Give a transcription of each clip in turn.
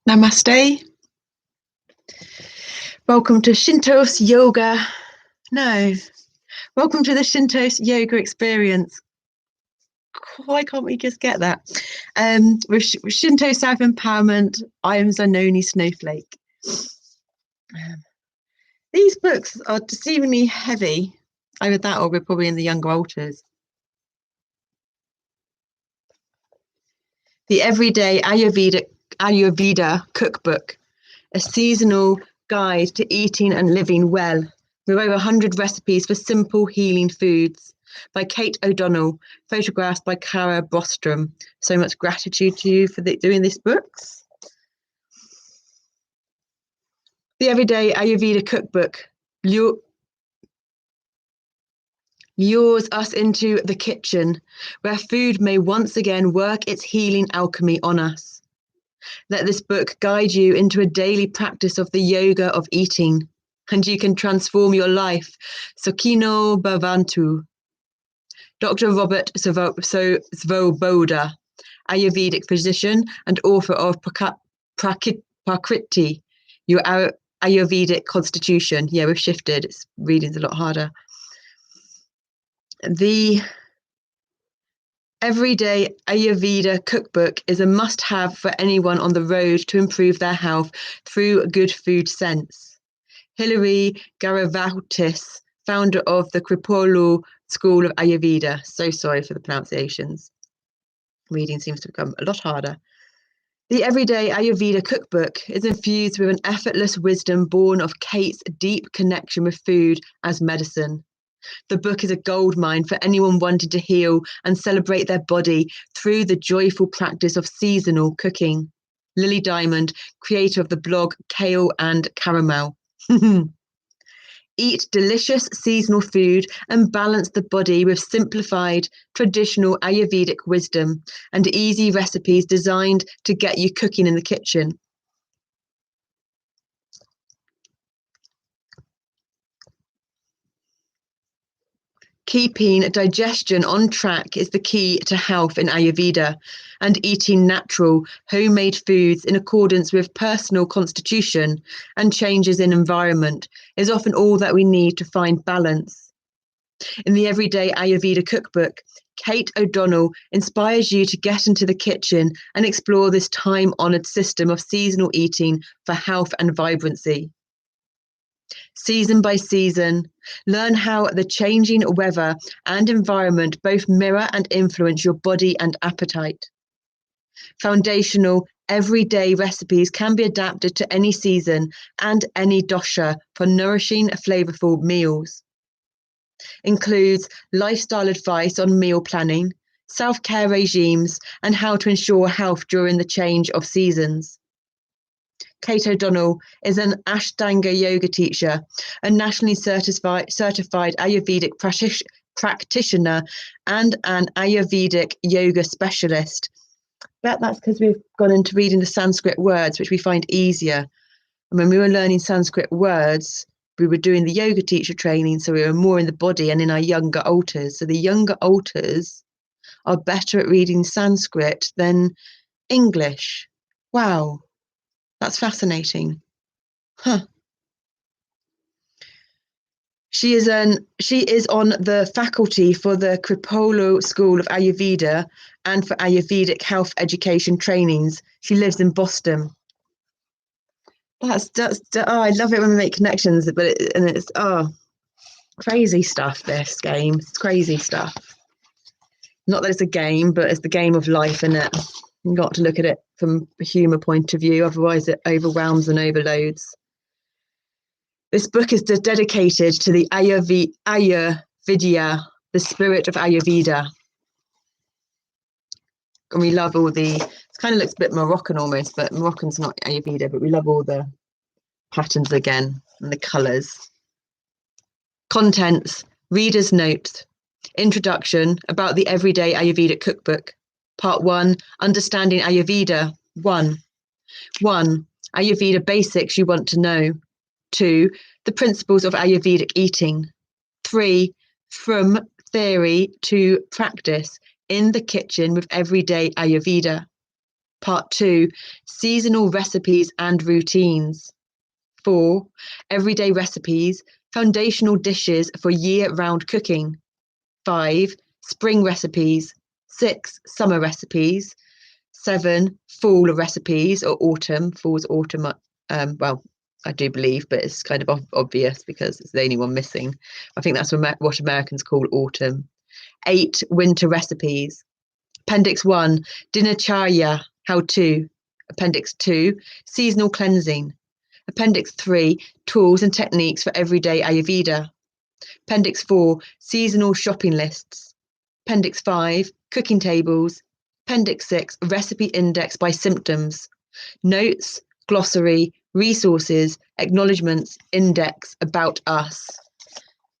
Namaste. Welcome to Shinto's yoga. No, welcome to the Shinto's yoga experience. Why can't we just get that? With Shinto self-empowerment, I am Zanoni Snowflake. These books are deceivingly heavy. Either that or we're probably in the younger alters. The Everyday Ayurveda Cookbook, a seasonal guide to eating and living well, with over 100 recipes for simple healing foods, by Kate O'Donnell, photographs by Cara Bostrom. So much gratitude to you for doing these books. The Everyday Ayurveda Cookbook lures us into the kitchen, where food may once again work its healing alchemy on us. Let this book guide you into a daily practice of the yoga of eating, and you can transform your life. Sukhino Bhavantu. Dr. Robert Svoboda, Ayurvedic physician and author of Prakriti, your Ayurvedic constitution. Yeah, we've shifted. Reading's a lot harder. The Everyday Ayurveda cookbook is a must-have for anyone on the road to improve their health through good food sense. Hilary Garavautis, founder of the Kripalu School of Ayurveda. So sorry for the pronunciations. Reading seems to become a lot harder. The Everyday Ayurveda cookbook is infused with an effortless wisdom born of Kate's deep connection with food as medicine. The book is a goldmine for anyone wanting to heal and celebrate their body through the joyful practice of seasonal cooking. Lily Diamond, creator of the blog Kale and Caramel. Eat delicious seasonal food and balance the body with simplified, traditional Ayurvedic wisdom and easy recipes designed to get you cooking in the kitchen. Keeping digestion on track is the key to health in Ayurveda, and eating natural, homemade foods in accordance with personal constitution and changes in environment is often all that we need to find balance. In the Everyday Ayurveda cookbook, Kate O'Donnell inspires you to get into the kitchen and explore this time-honoured system of seasonal eating for health and vibrancy. Season by season, learn how the changing weather and environment both mirror and influence your body and appetite. Foundational, everyday recipes can be adapted to any season and any dosha for nourishing, flavorful meals. Includes lifestyle advice on meal planning, self-care regimes, and how to ensure health during the change of seasons. Kate O'Donnell is an Ashtanga yoga teacher, a nationally certified Ayurvedic practitioner, and an Ayurvedic yoga specialist. That's because we've gone into reading the Sanskrit words, which we find easier. And when we were learning Sanskrit words, we were doing the yoga teacher training, so we were more in the body and in our younger alters. So the younger alters are better at reading Sanskrit than English. Wow. That's fascinating. Huh. She is on the faculty for the Kripalu School of Ayurveda and for Ayurvedic health education trainings. She lives in Boston. I love it when we make connections, but it's crazy stuff. This game, it's crazy stuff. Not that it's a game, but it's the game of life, isn't it? You've got to look at it from a humour point of view, otherwise it overwhelms and overloads. This book is dedicated to the Ayurveda, the spirit of Ayurveda. And we love all it kind of looks a bit Moroccan almost, but Moroccan's not Ayurveda, but we love all the patterns again and the colours. Contents, reader's notes, introduction about the Everyday Ayurvedic cookbook. Part 1, Understanding Ayurveda. 1. Ayurveda basics you want to know. 2, the principles of Ayurvedic eating. 3, from theory to practice in the kitchen with Everyday Ayurveda. Part 2, seasonal recipes and routines. 4, everyday recipes, foundational dishes for year-round cooking. 5, spring recipes. 6, summer recipes. 7, fall recipes or autumn. Fall's autumn. Well, I do believe, but it's kind of obvious because it's the only one missing. I think that's what Americans call autumn. 8, winter recipes. Appendix 1, Dinacharya, how-to. Appendix 2, seasonal cleansing. Appendix 3, tools and techniques for everyday Ayurveda. Appendix 4, seasonal shopping lists. Appendix 5, cooking tables. Appendix 6, recipe index by symptoms. Notes, glossary, resources, acknowledgements, index, about us.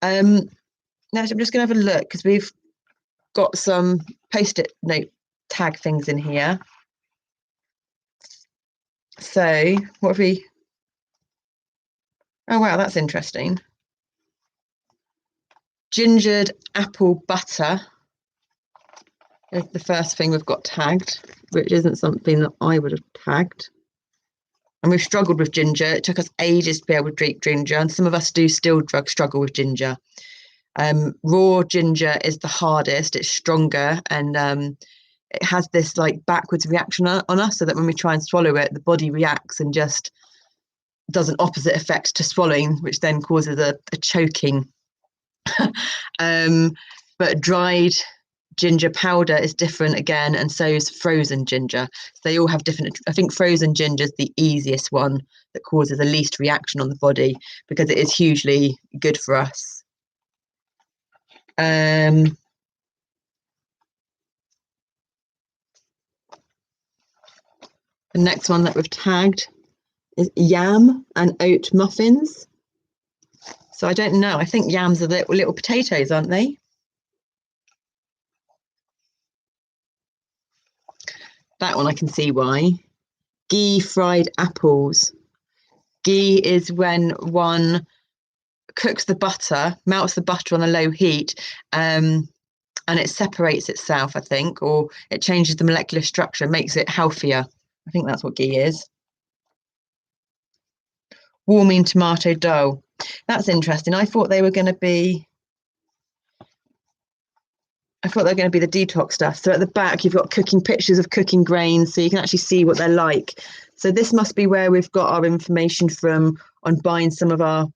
Now I'm just going to have a look because we've got some post-it note tag things in here. So what have we? Oh wow, that's interesting. Gingered apple butter is the first thing we've got tagged, which isn't something that I would have tagged. And we've struggled with ginger. It took us ages to be able to drink ginger, and some of us do still struggle with ginger. Raw ginger is the hardest. It's stronger, and it has this like backwards reaction on us, so that when we try and swallow it, the body reacts and just does an opposite effect to swallowing, which then causes a choking. But dried ginger powder is different again, and so is frozen ginger. So they all have different. I think frozen ginger is the easiest one that causes the least reaction on the body, because it is hugely good for us. The next one that we've tagged is yam and oat muffins. So I don't know. I think yams are the little potatoes, aren't they? That one I can see why. Ghee fried apples. Ghee is when one cooks the butter, melts the butter on a low heat, and it separates itself, I think, or it changes the molecular structure, makes it healthier. I think that's what ghee is. Warming tomato dough. That's interesting. I thought they were going to be the detox stuff. So at the back, you've got cooking pictures of cooking grains, so you can actually see what they're like. So this must be where we've got our information from on buying some of our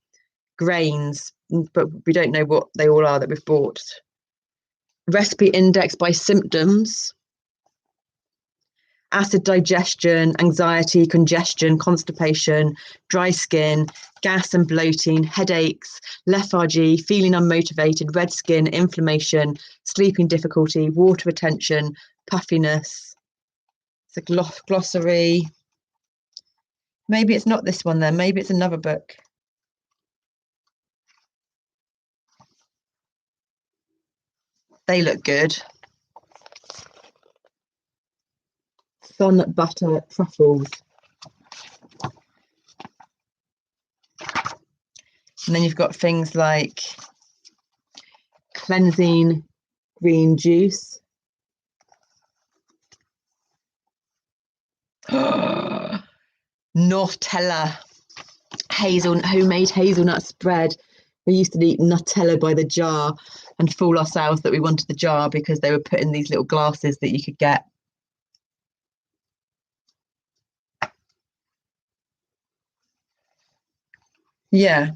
grains, but we don't know what they all are that we've bought. Recipe index by symptoms. Acid digestion, anxiety, congestion, constipation, dry skin, gas and bloating, headaches, lethargy, feeling unmotivated, red skin, inflammation, sleeping difficulty, water retention, puffiness. It's a glossary. Maybe it's not this one then. Maybe it's another book. They look good. Sun butter truffles. And then you've got things like cleansing green juice. Nutella, homemade hazelnut spread. We used to eat Nutella by the jar and fool ourselves that we wanted the jar because they were put in these little glasses that you could get. Yeah.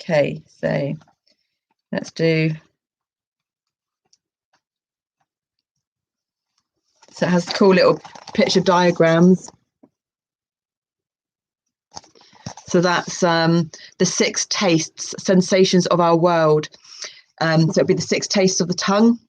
Okay, so let's do. So it has cool little picture diagrams. So that's the 6 tastes, sensations of our world. So it'd be the 6 tastes of the tongue.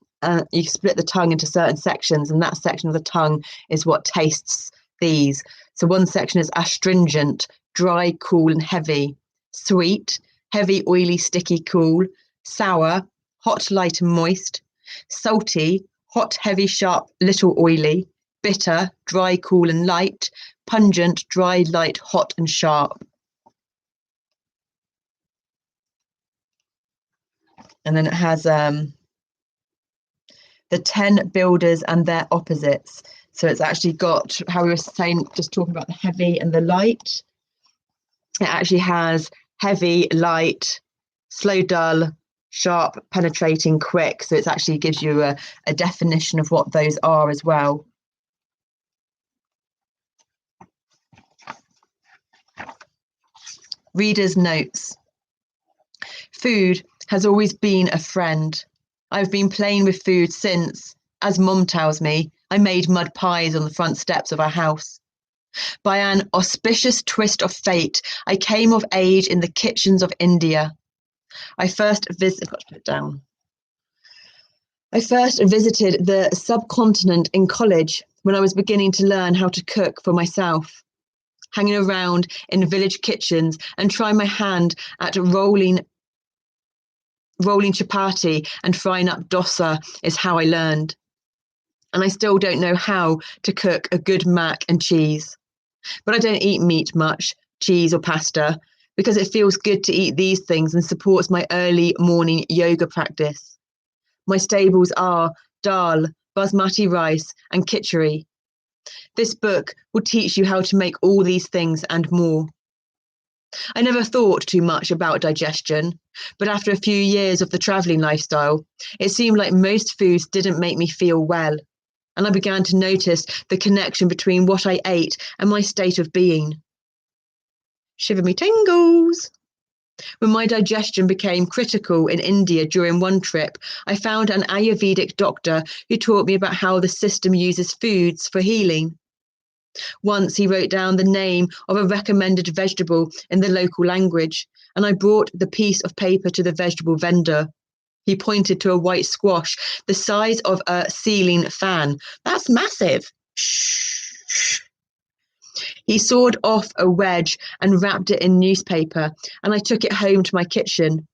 You split the tongue into certain sections, and that section of the tongue is what tastes these. So one section is astringent, dry, cool, and heavy. Sweet, heavy, oily, sticky, cool. Sour, hot, light, and moist. Salty, hot, heavy, sharp, little oily. Bitter, dry, cool, and light. Pungent, dry, light, hot, and sharp. And then it has the 10 builders and their opposites. So it's actually got, how we were saying, just talking about the heavy and the light. It actually has heavy, light, slow, dull, sharp, penetrating, quick. So it actually gives you a definition of what those are as well. Reader's notes. Food has always been a friend. I've been playing with food since, as Mum tells me, I made mud pies on the front steps of our house. By an auspicious twist of fate, I came of age in the kitchens of India. I first visited the subcontinent in college when I was beginning to learn how to cook for myself. Hanging around in village kitchens and trying my hand at rolling chapati and frying up dosa is how I learned. And I still don't know how to cook a good mac and cheese. But I don't eat meat much, cheese or pasta, because it feels good to eat these things and supports my early morning yoga practice. My staples are dal, basmati rice, and khichdi. This book will teach you how to make all these things and more. I never thought too much about digestion, but after a few years of the travelling lifestyle, it seemed like most foods didn't make me feel well, and I began to notice the connection between what I ate and my state of being. Shiver me tingles! When my digestion became critical in India during one trip, I found an Ayurvedic doctor who taught me about how the system uses foods for healing. Once he wrote down the name of a recommended vegetable in the local language, and I brought the piece of paper to the vegetable vendor. He pointed to a white squash the size of a ceiling fan. That's massive. Shh. He sawed off a wedge and wrapped it in newspaper, and I took it home to my kitchen.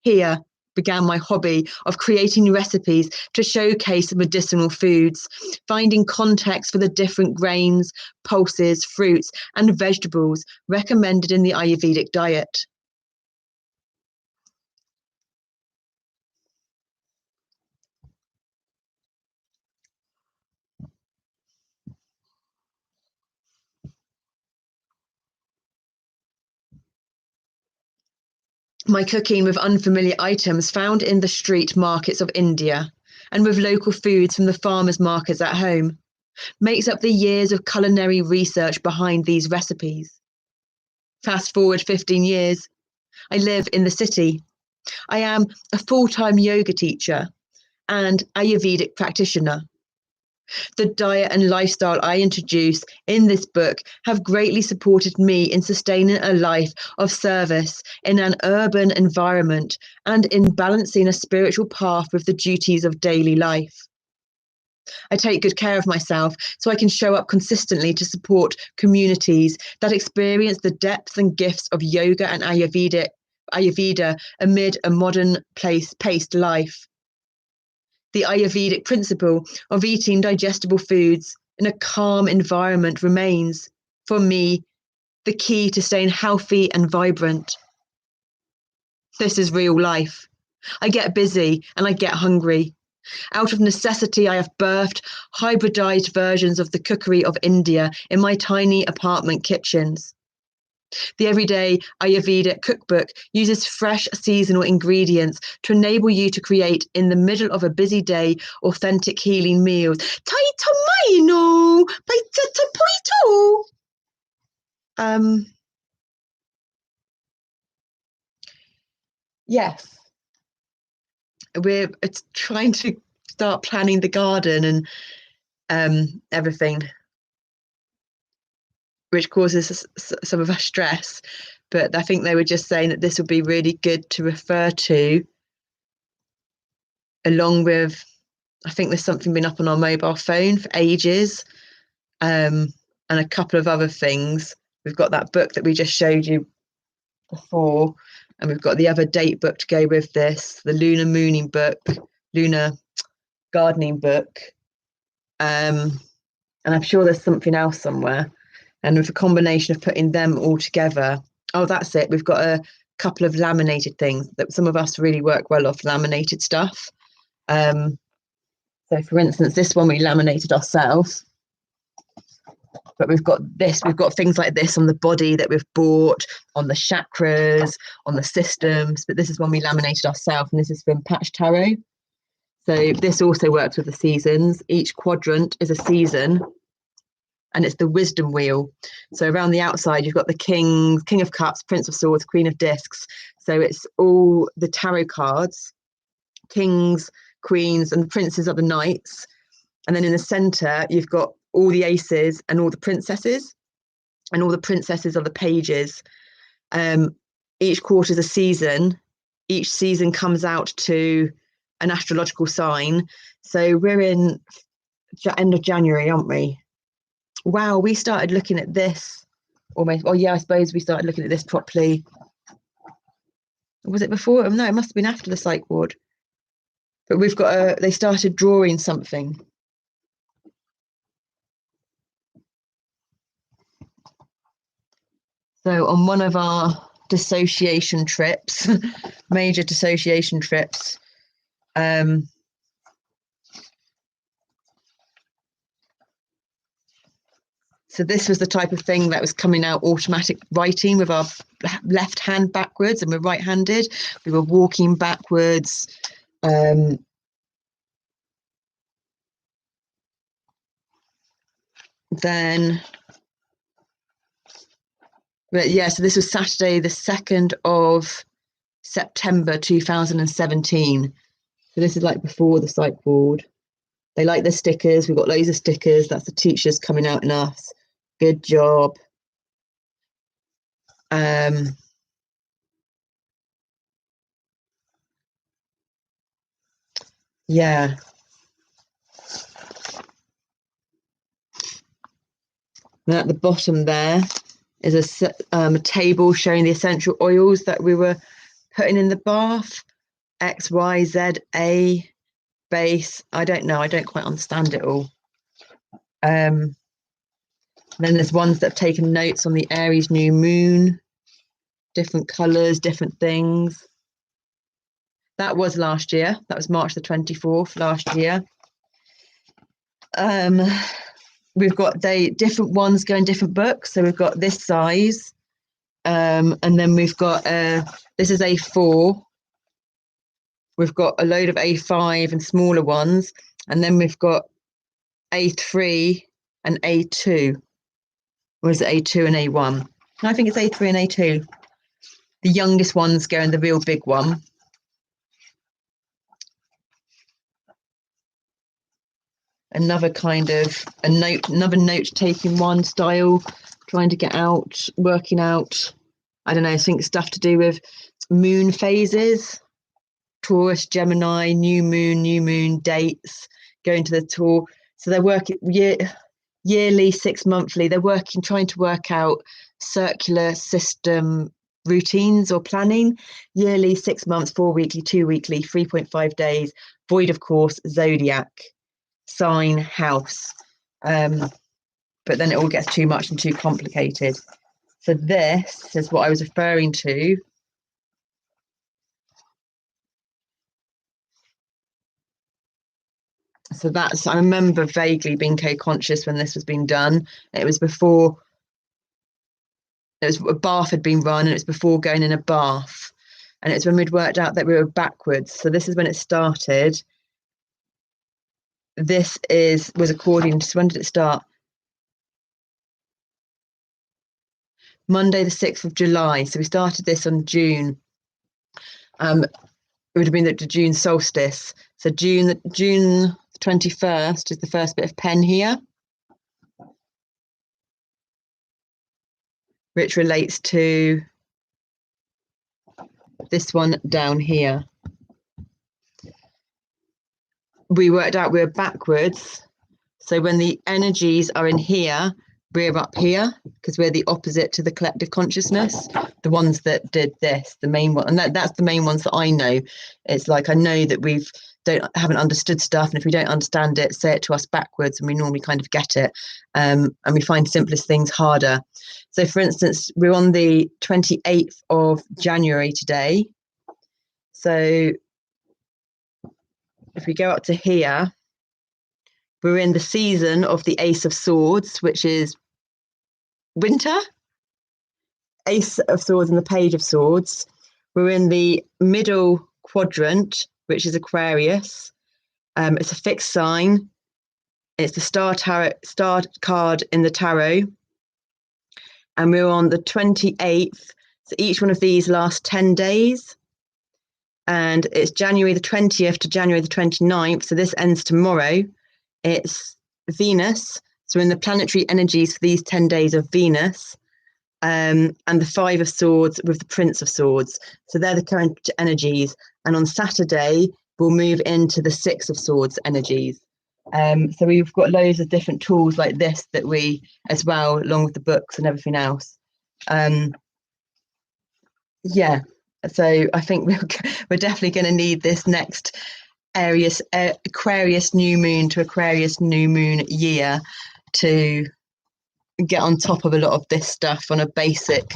Here began my hobby of creating recipes to showcase medicinal foods, finding context for the different grains, pulses, fruits, and vegetables recommended in the Ayurvedic diet. My cooking with unfamiliar items found in the street markets of India and with local foods from the farmers' markets at home makes up the years of culinary research behind these recipes. Fast forward 15 years, I live in the city. I am a full-time yoga teacher and Ayurvedic practitioner. The diet and lifestyle I introduce in this book have greatly supported me in sustaining a life of service in an urban environment and in balancing a spiritual path with the duties of daily life. I take good care of myself so I can show up consistently to support communities that experience the depth and gifts of yoga and Ayurveda amid a modern paced life. The Ayurvedic principle of eating digestible foods in a calm environment remains, for me, the key to staying healthy and vibrant. This is real life. I get busy and I get hungry. Out of necessity, I have birthed hybridized versions of the cookery of India in my tiny apartment kitchens. The everyday Ayurveda cookbook uses fresh seasonal ingredients to enable you to create, in the middle of a busy day, authentic healing meals. Yes, we're trying to start planning the garden and everything, which causes some of our stress. But I think they were just saying that this would be really good to refer to, along with, I think there's something been up on our mobile phone for ages, and a couple of other things. We've got that book that we just showed you before, and we've got the other date book to go with this, the lunar mooning book, lunar gardening book, and I'm sure there's something else somewhere. And with a combination of putting them all together, oh, that's it. We've got a couple of laminated things that some of us really work well off laminated stuff. So, for instance, this one we laminated ourselves. But we've got things like this on the body that we've bought, on the chakras, on the systems. But this is one we laminated ourselves, and this is from Patch Tarot. So this also works with the seasons. Each quadrant is a season, and it's the wisdom wheel. So around the outside, you've got the King of Cups, Prince of Swords, Queen of Discs. So it's all the tarot cards, kings, queens, and the princes are the knights. And then in the center, you've got all the aces and all the princesses, and all the princesses are the pages. Each quarter is a season. Each season comes out to an astrological sign. So we're in end of January, aren't we? Wow, we started looking at this almost. Oh yeah, I suppose we started looking at this properly. Was it before? No, it must have been after the psych ward. But we've got they started drawing something. So on one of our dissociation trips, major dissociation trips, So this was the type of thing that was coming out automatic writing with our left hand backwards, and we're right-handed. We were walking backwards. Then, but yeah, so this was Saturday, the 2nd of September 2017. So this is like before the psych ward. They like the stickers. We've got loads of stickers. That's the teachers coming out in us. Good job. Yeah. And at the bottom there is a table showing the essential oils that we were putting in the bath. X, Y, Z, A, base. I don't know. I don't quite understand it all. Then there's ones that have taken notes on the Aries new moon, different colours, different things. That was last year. That was March the 24th last year. We've got different ones go in different books. So we've got this size, and then we've got this is A4. We've got a load of A5 and smaller ones, and then we've got A3 and A2. Or is it A2 and A1? No, I think it's A3 and A2. The youngest ones go in the real big one. Another kind of another note-taking one style, trying to get out, working out, I don't know, I think stuff to do with moon phases, Taurus, Gemini, new moon dates, going to the tour. So they're working yearly, 6 monthly. They're working, trying to work out circular system routines or planning. Yearly, 6 months, 4 weekly, 2 weekly, 3.5 days, void of course, zodiac, sign, house. But then it all gets too much and too complicated. So this is what I was referring to. So I remember vaguely being co-conscious when this was being done. It was before, a bath had been run, and it was before going in a bath. And it's when we'd worked out that we were backwards. So this is when it started. This was according to, when did it start? Monday, the 6th of July. So we started this on June. It would have been the June solstice. So June 21st is the first bit of pen here, which relates to this one down here. We worked out we're backwards. So when the energies are in here, we're up here, because we're the opposite to the collective consciousness, the ones that did this, the main one. And that's the main ones that I know. It's like, I know that haven't understood stuff, and if we don't understand it, say it to us backwards, and we normally kind of get it. And we find simplest things harder. So for instance, we're on the 28th of January today. So if we go up to here, we're in the season of the Ace of Swords, which is winter. Ace of Swords and the Page of Swords. We're in the middle quadrant, which is Aquarius. It's a fixed sign. It's the star card in the tarot. And we're on the 28th. So each one of these lasts 10 days. And it's January the 20th to January the 29th. So this ends tomorrow. It's Venus. So in the planetary energies for these 10 days of Venus, and the 5 of Swords with the Prince of Swords. So they're the current energies. And on Saturday, we'll move into the 6 of Swords energies. So we've got loads of different tools like this that we, as well, along with the books and everything else. Yeah. So I think we're definitely going to need this next Aquarius new moon to Aquarius new moon year to get on top of a lot of this stuff on a basic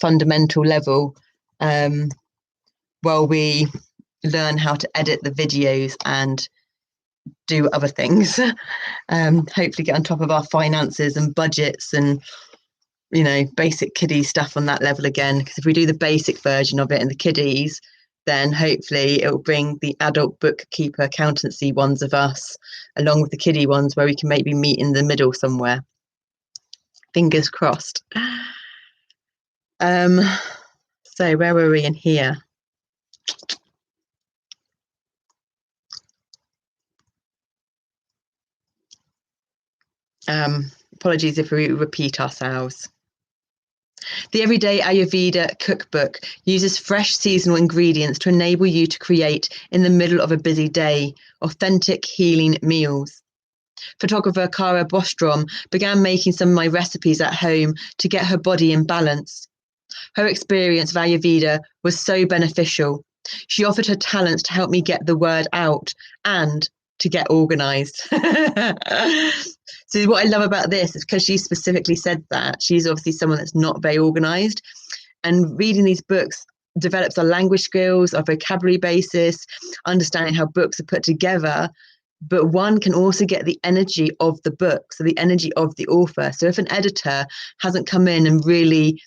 fundamental level, while we learn how to edit the videos and do other things. Hopefully get on top of our finances and budgets and, you know, basic kiddie stuff on that level again. Because if we do the basic version of it in the kiddies, then hopefully it will bring the adult bookkeeper accountancy ones of us along with the kiddie ones where we can maybe meet in the middle somewhere. Fingers crossed. So where were we in here? Apologies if we repeat ourselves. The Everyday Ayurveda cookbook uses fresh seasonal ingredients to enable you to create, in the middle of a busy day, authentic healing meals. Photographer Cara Bostrom began making some of my recipes at home to get her body in balance. Her experience of Ayurveda was so beneficial. She offered her talents to help me get the word out and to get organised. So what I love about this is because she specifically said that, she's obviously someone that's not very organised, and reading these books develops our language skills, our vocabulary basis, understanding how books are put together. But one can also get the energy of the book, so the energy of the author. So if an editor hasn't come in and really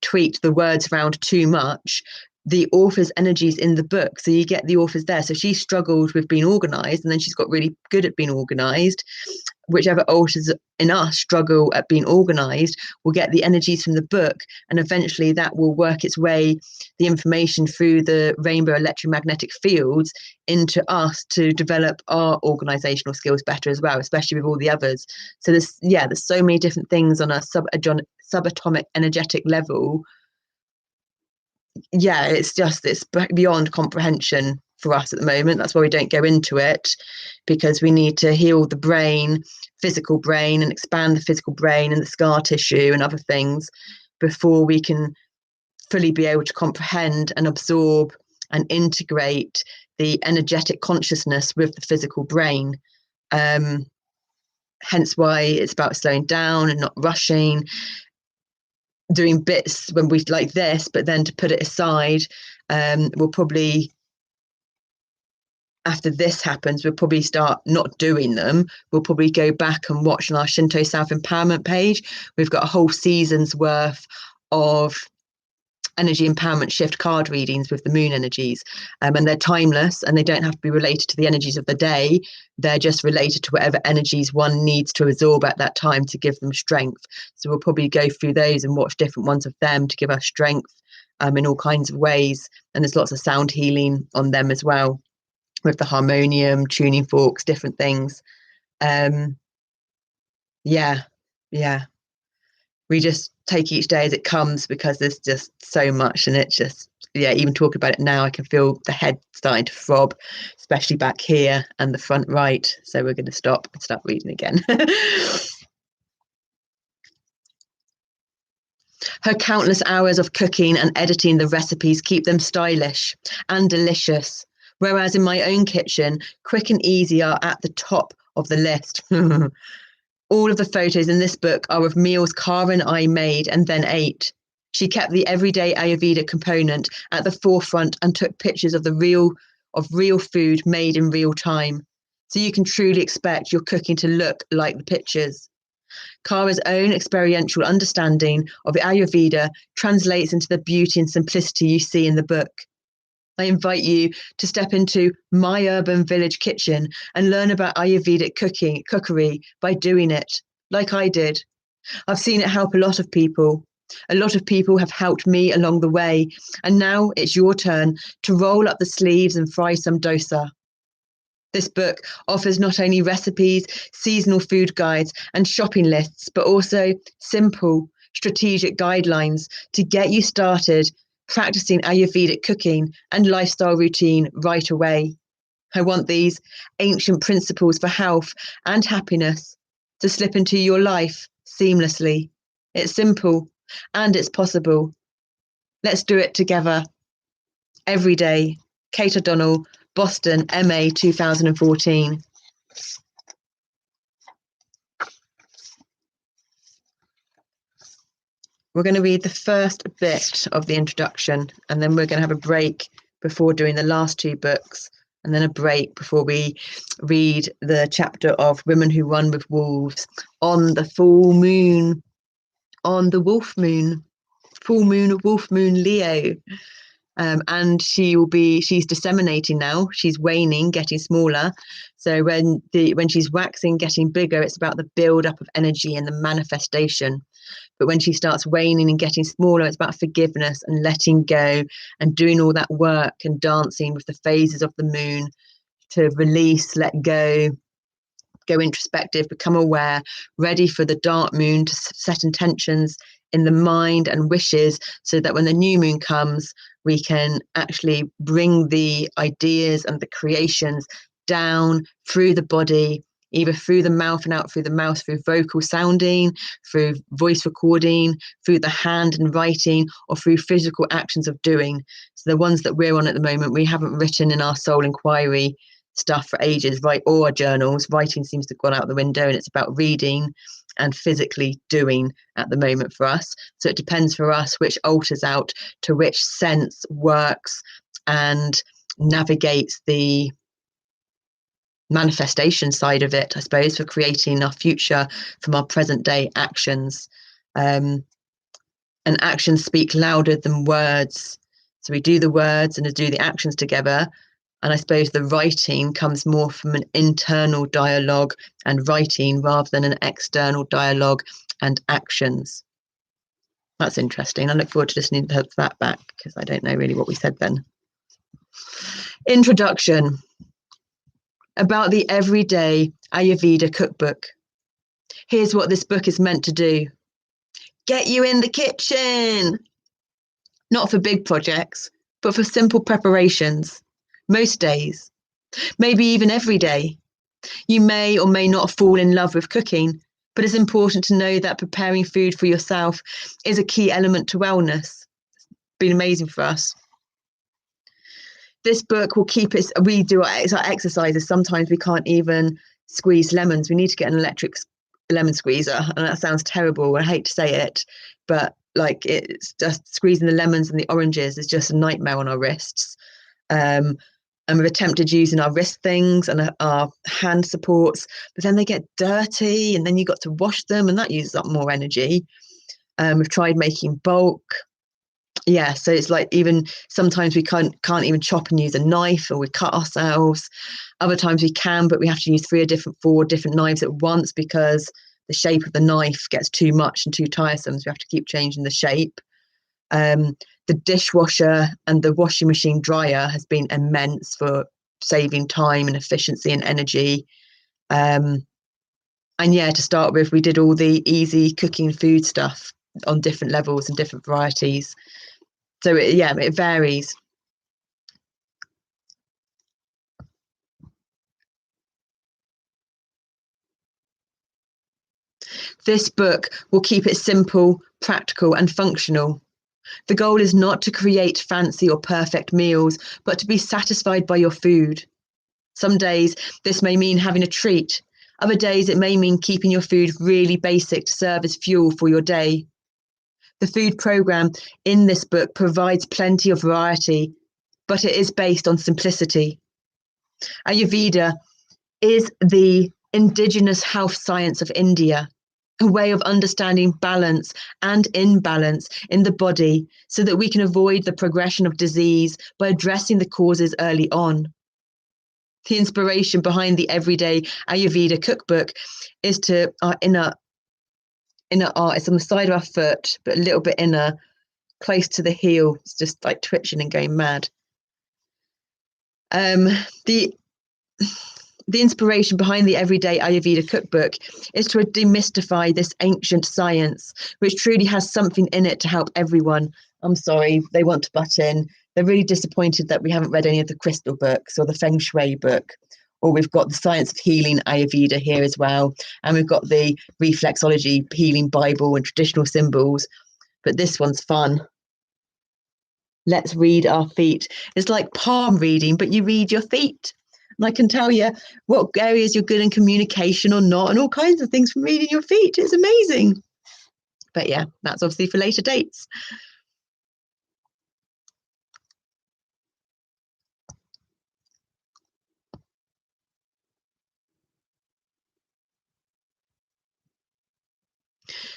tweaked the words around too much, the author's energies in the book, so you get the author's there. So she struggled with being organised, and then she's got really good at being organised. Whichever authors in us struggle at being organised will get the energies from the book, and eventually that will work its way, the information through the rainbow electromagnetic fields into us to develop our organisational skills better as well, especially with all the others. So there's so many different things on a subatomic energetic level. Yeah, it's beyond comprehension for us at the moment. That's why we don't go into it, because we need to heal the brain, physical brain, and expand the physical brain and the scar tissue and other things before we can fully be able to comprehend and absorb and integrate the energetic consciousness with the physical brain. Hence why it's about slowing down and not rushing, doing bits when we like this, but then to put it aside. We'll probably, after this happens, we'll probably start not doing them. We'll probably go back and watch on our Shinto self-empowerment page. We've got a whole season's worth of energy empowerment shift card readings with the moon energies, and they're timeless, and they don't have to be related to the energies of the day. They're just related to whatever energies one needs to absorb at that time to give them strength. So we'll probably go through those and watch different ones of them to give us strength in all kinds of ways. And there's lots of sound healing on them as well, with the harmonium, tuning forks, different things. We just take each day as it comes, because there's just so much, and it's just, even talking about it now, I can feel the head starting to throb, especially back here and the front right. So we're going to stop and start reading again. Her countless hours of cooking and editing the recipes keep them stylish and delicious, whereas in my own kitchen, quick and easy are at the top of the list. All of the photos in this book are of meals Cara and I made and then ate. She kept the everyday Ayurveda component at the forefront and took pictures of real food made in real time, so you can truly expect your cooking to look like the pictures. Cara's own experiential understanding of Ayurveda translates into the beauty and simplicity you see in the book. I invite you to step into my urban village kitchen and learn about Ayurvedic cookery by doing it, like I did. I've seen it help a lot of people. A lot of people have helped me along the way, and now it's your turn to roll up the sleeves and fry some dosa. This book offers not only recipes, seasonal food guides, and shopping lists, but also simple, strategic guidelines to get you started practicing Ayurvedic cooking and lifestyle routine right away. I want these ancient principles for health and happiness to slip into your life seamlessly. It's simple and it's possible. Let's do it together. Every day. Kate O'Donnell, Boston, MA 2014. We're going to read the first bit of the introduction, and then we're going to have a break before doing the last two books and then a break before we read the chapter of Women Who Run with Wolves on the full moon, on the wolf moon, full moon, wolf moon Leo. And she's disseminating now. She's waning, getting smaller. So when she's waxing, getting bigger, it's about the build up of energy and the manifestation. But when she starts waning and getting smaller, it's about forgiveness and letting go and doing all that work and dancing with the phases of the moon to release, let go, go introspective, become aware, ready for the dark moon to set intentions in the mind and wishes, so that when the new moon comes, we can actually bring the ideas and the creations down through the body, either through the mouth and out through the mouth, through vocal sounding, through voice recording, through the hand and writing, or through physical actions of doing. So the ones that we're on at the moment, we haven't written in our soul inquiry stuff for ages, right? Or our journals. Writing seems to have gone out the window, and it's about reading and physically doing at the moment for us. So it depends for us which alters out to which sense works and navigates the manifestation side of it, I suppose, for creating our future from our present day actions. And actions speak louder than words. So we do the words and do the actions together. And I suppose the writing comes more from an internal dialogue and writing rather than an external dialogue and actions. That's interesting. I look forward to listening to that back, because I don't know really what we said then. Introduction. About the everyday Ayurveda cookbook. Here's what this book is meant to do. Get you in the kitchen. Not for big projects, but for simple preparations. Most days, maybe even every day. You may or may not fall in love with cooking, but it's important to know that preparing food for yourself is a key element to wellness. It's been amazing for us. This book will keep us, we do our exercises. Sometimes we can't even squeeze lemons. We need to get an electric lemon squeezer. And that sounds terrible. I hate to say it, but like, it's just squeezing the lemons and the oranges is just a nightmare on our wrists. And we've attempted using our wrist things and our hand supports, but then they get dirty and then you got to wash them, and that uses up more energy. We've tried making bulk. Yeah, so it's like, even sometimes we can't even chop and use a knife, or we cut ourselves. Other times we can, but we have to use 4 different knives at once because the shape of the knife gets too much and too tiresome, so we have to keep changing the shape. The dishwasher and the washing machine dryer has been immense for saving time and efficiency and energy. And yeah, to start with, we did all the easy cooking food stuff on different levels and different varieties. So it varies. This book will keep it simple, practical, and functional. The goal is not to create fancy or perfect meals, but to be satisfied by your food. Some days this may mean having a treat. Other days it may mean keeping your food really basic to serve as fuel for your day. The food program in this book provides plenty of variety, but it is based on simplicity. Ayurveda is the indigenous health science of India, a way of understanding balance and imbalance in the body so that we can avoid the progression of disease by addressing the causes early on. The inspiration behind the everyday Ayurveda cookbook is to our inner art. It's on the side of our foot, but a little bit inner, close to the heel. It's just like twitching and going mad. The inspiration behind the everyday Ayurveda cookbook is to demystify this ancient science, which truly has something in it to help everyone. I'm sorry, they want to butt in. They're really disappointed that we haven't read any of the crystal books or the Feng Shui book, or we've got the Science of Healing Ayurveda here as well. And we've got the Reflexology Healing Bible and traditional symbols. But this one's fun. Let's read our feet. It's like palm reading, but you read your feet. And I can tell you what areas you're good in communication or not, and all kinds of things from reading your feet. It's amazing. But yeah, that's obviously for later dates.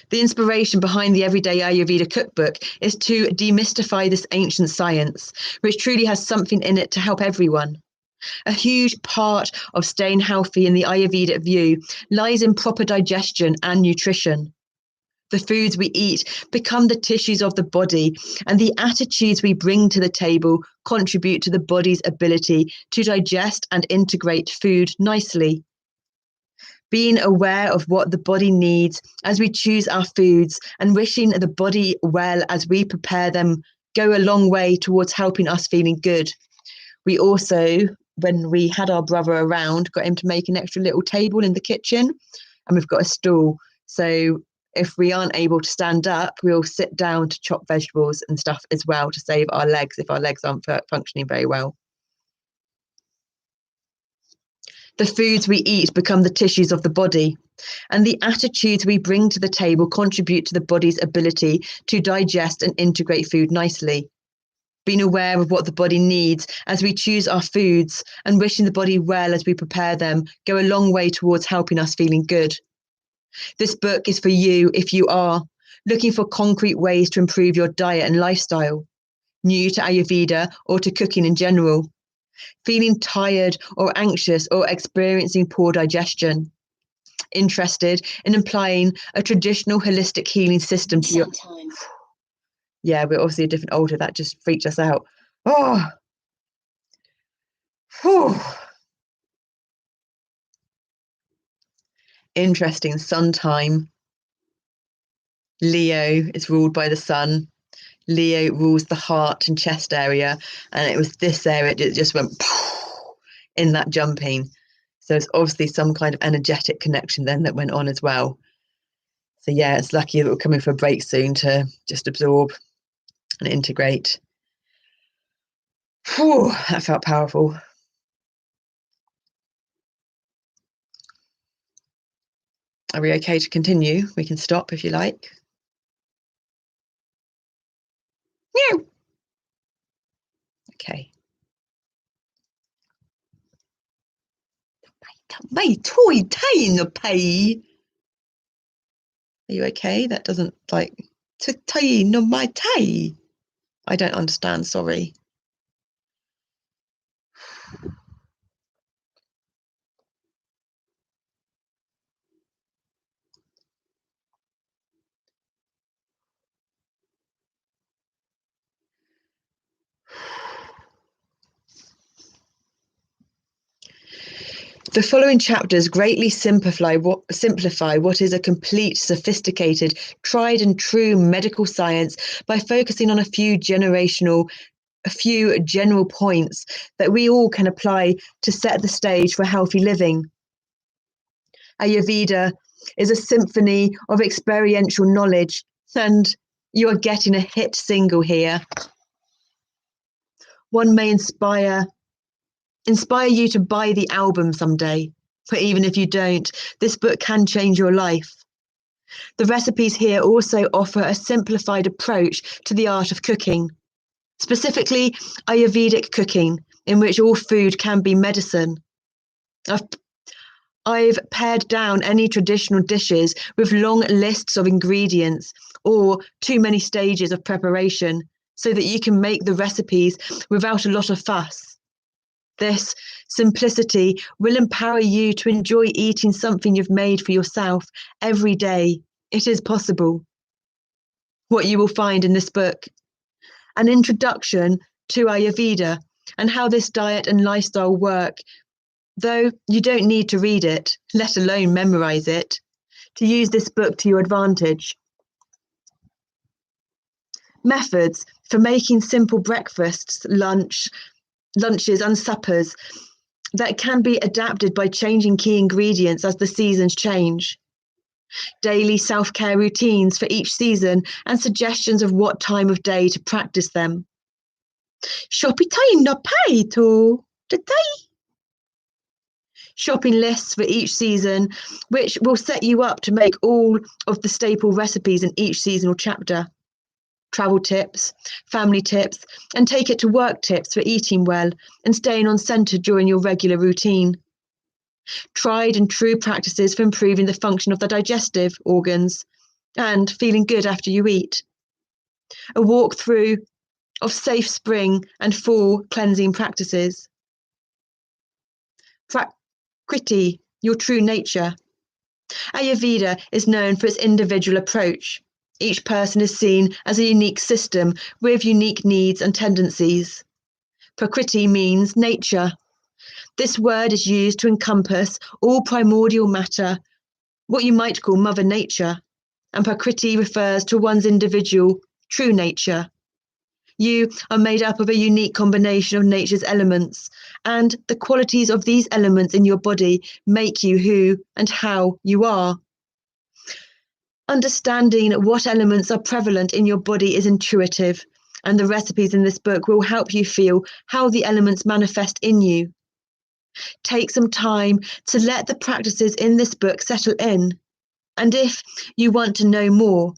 The inspiration behind the Everyday Ayurveda cookbook is to demystify this ancient science, which truly has something in it to help everyone. A huge part of staying healthy in the Ayurvedic view lies in proper digestion and nutrition. The foods we eat become the tissues of the body, and the attitudes we bring to the table contribute to the body's ability to digest and integrate food nicely. Being aware of what the body needs as we choose our foods and wishing the body well as we prepare them go a long way towards helping us feeling good. We also, when we had our brother around, got him to make an extra little table in the kitchen, and we've got a stool. So if we aren't able to stand up, we'll sit down to chop vegetables and stuff as well to save our legs if our legs aren't functioning very well. The foods we eat become the tissues of the body, and the attitudes we bring to the table contribute to the body's ability to digest and integrate food nicely. Being aware of what the body needs as we choose our foods and wishing the body well as we prepare them go a long way towards helping us feeling good. This book is for you if you are looking for concrete ways to improve your diet and lifestyle, new to Ayurveda or to cooking in general, feeling tired or anxious or experiencing poor digestion, interested in applying a traditional holistic healing system to your... Yeah, we're obviously a different order. That just freaked us out. Oh, whew. Interesting. Sun time. Leo is ruled by the sun. Leo rules the heart and chest area, and it was this area that just went in that jumping. So it's obviously some kind of energetic connection then that went on as well. So yeah, it's lucky that we're coming for a break soon to just absorb and integrate. Whew, that felt powerful. Are we okay to continue? We can stop if you like. Meow. Okay. My toy tie pay. Are you okay? That doesn't like to tie no my tie. I don't understand, sorry. The following chapters greatly simplify what is a complete, sophisticated, tried and true medical science by focusing on a few general points that we all can apply to set the stage for healthy living. Ayurveda is a symphony of experiential knowledge, and you are getting a hit single here. One may inspire you to buy the album someday, but even if you don't, this book can change your life. The recipes here also offer a simplified approach to the art of cooking, specifically Ayurvedic cooking, in which all food can be medicine. I've pared down any traditional dishes with long lists of ingredients or too many stages of preparation so that you can make the recipes without a lot of fuss. This simplicity will empower you to enjoy eating something you've made for yourself every day. It is possible. What you will find in this book: an introduction to Ayurveda and how this diet and lifestyle work, though you don't need to read it, let alone memorize it, to use this book to your advantage. Methods for making simple breakfasts, lunches and suppers that can be adapted by changing key ingredients as the seasons change. Daily self-care routines for each season and suggestions of what time of day to practice them. Shopping lists for each season, which will set you up to make all of the staple recipes in each seasonal chapter. Travel tips, family tips, and take it to work tips for eating well and staying on centre during your regular routine. Tried and true practices for improving the function of the digestive organs, and feeling good after you eat. A walkthrough of safe spring and fall cleansing practices. Prakriti, your true nature. Ayurveda is known for its individual approach. Each person is seen as a unique system with unique needs and tendencies. Prakriti means nature. This word is used to encompass all primordial matter, what you might call Mother Nature, and Prakriti refers to one's individual, true nature. You are made up of a unique combination of nature's elements, and the qualities of these elements in your body make you who and how you are. Understanding what elements are prevalent in your body is intuitive, and the recipes in this book will help you feel how the elements manifest in you. Take some time to let the practices in this book settle in, and if you want to know more,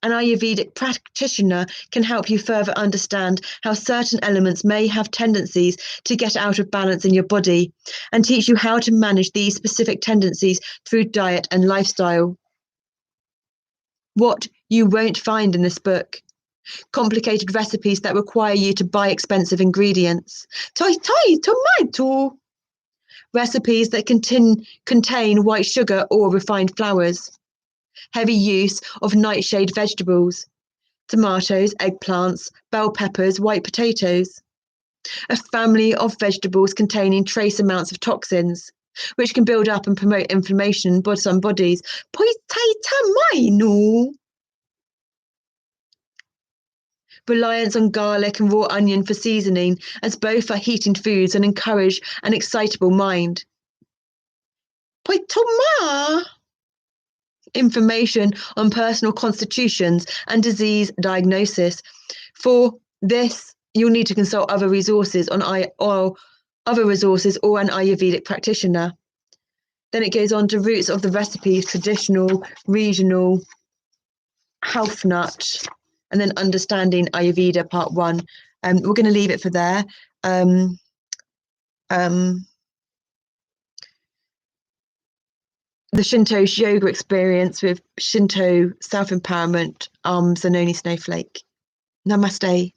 an Ayurvedic practitioner can help you further understand how certain elements may have tendencies to get out of balance in your body and teach you how to manage these specific tendencies through diet and lifestyle. What you won't find in this book: complicated recipes that require you to buy expensive ingredients. Tomato. Recipes that contain white sugar or refined flours. Heavy use of nightshade vegetables, tomatoes, eggplants, bell peppers, white potatoes. A family of vegetables containing trace amounts of toxins, which can build up and promote inflammation in some bodies. Potato. Reliance on garlic and raw onion for seasoning, as both are heating foods and encourage an excitable mind. Poitoma. Information on personal constitutions and disease diagnosis. For this, you'll need to consult other resources or an Ayurvedic practitioner. Then it goes on to roots of the recipes, traditional, regional, health nut, and then understanding Ayurveda part 1. We're going to leave it for there. The Shinto yoga experience with Shinto self-empowerment, Zanoni Snowflake. Namaste.